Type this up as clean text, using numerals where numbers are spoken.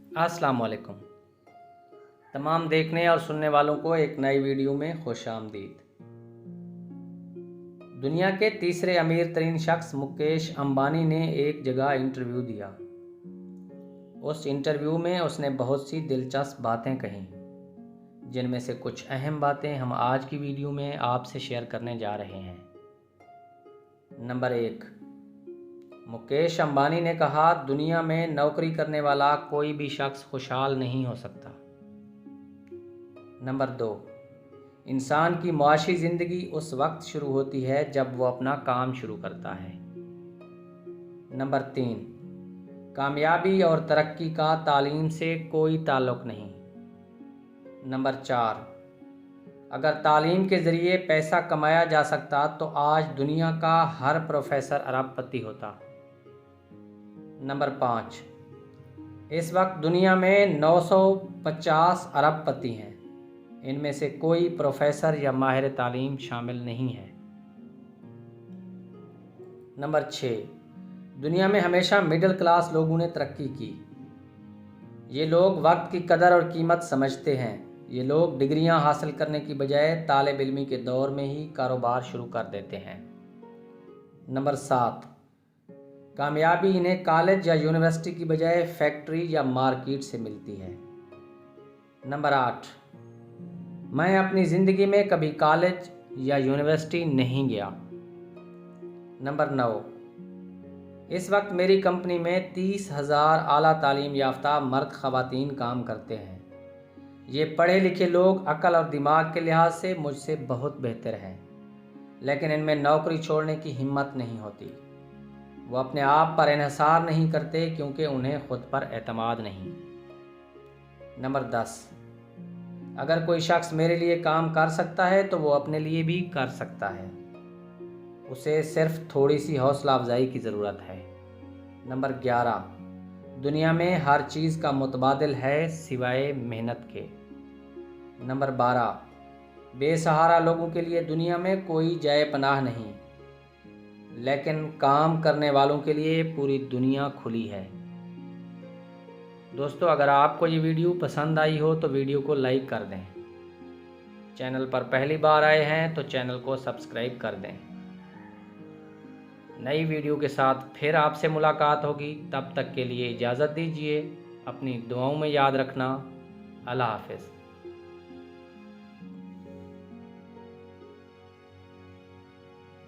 अस्सलाम वालेकुम। तमाम देखने और सुनने वालों को एक नई वीडियो में खुश आमदीद। दुनिया के तीसरे अमीर तरीन शख्स मुकेश अंबानी ने एक जगह इंटरव्यू दिया। उस इंटरव्यू में उसने बहुत सी दिलचस्प बातें कहीं, जिनमें से कुछ अहम बातें हम आज की वीडियो में आपसे शेयर करने जा रहे हैं। नंबर 1, मुकेश अंबानी ने कहा, दुनिया में नौकरी करने वाला कोई भी शख्स खुशहाल नहीं हो सकता। नंबर 2, इंसान की मुआशी ज़िंदगी उस वक्त शुरू होती है जब वो अपना काम शुरू करता है। नंबर 3, कामयाबी और तरक्की का तालीम से कोई ताल्लुक़ नहीं। नंबर 4, अगर तालीम के ज़रिए पैसा कमाया जा सकता तो आज दुनिया का हर प्रोफेसर अरबपति होता। नंबर 5, इस वक्त दुनिया में 950 अरबपति हैं। इनमें से कोई प्रोफेसर या माहिर तालीम शामिल नहीं है। नंबर 6, दुनिया में हमेशा मिडिल क्लास लोगों ने तरक्की की। ये लोग वक्त की कदर और कीमत समझते हैं। ये लोग डिग्रियां हासिल करने की बजाय तालिब इल्मी के दौर में ही कारोबार शुरू कर देते हैं। नंबर 7, कामयाबी इन्हें कॉलेज या यूनिवर्सिटी की बजाय फैक्ट्री या मार्केट से मिलती है। नंबर 8, मैं अपनी ज़िंदगी में कभी कॉलेज या यूनिवर्सिटी नहीं गया। नंबर 9, इस वक्त मेरी कंपनी में 30,000 आला तालीम याफ्ता मर्द ख़वातीन काम करते हैं। ये पढ़े लिखे लोग अक्ल और दिमाग के लिहाज से मुझसे बहुत बेहतर हैं, लेकिन इनमें नौकरी छोड़ने की हिम्मत नहीं होती। वो अपने आप पर इन्हिसार नहीं करते क्योंकि उन्हें खुद पर एतमाद नहीं। नंबर 10, अगर कोई शख्स मेरे लिए काम कर सकता है तो वो अपने लिए भी कर सकता है। उसे सिर्फ थोड़ी सी हौसला अफजाई की ज़रूरत है। नंबर 11, दुनिया में हर चीज़ का मुतबादिल है सिवाय मेहनत के। नंबर 12, बेसहारा लोगों के लिए दुनिया में कोई जाए पनाह नहीं, लेकिन काम करने वालों के लिए पूरी दुनिया खुली है। दोस्तों, अगर आपको ये वीडियो पसंद आई हो तो वीडियो को लाइक कर दें। चैनल पर पहली बार आए हैं तो चैनल को सब्सक्राइब कर दें। नई वीडियो के साथ फिर आपसे मुलाकात होगी। तब तक के लिए इजाज़त दीजिए। अपनी दुआओं में याद रखना। अल्लाह हाफ़िज़।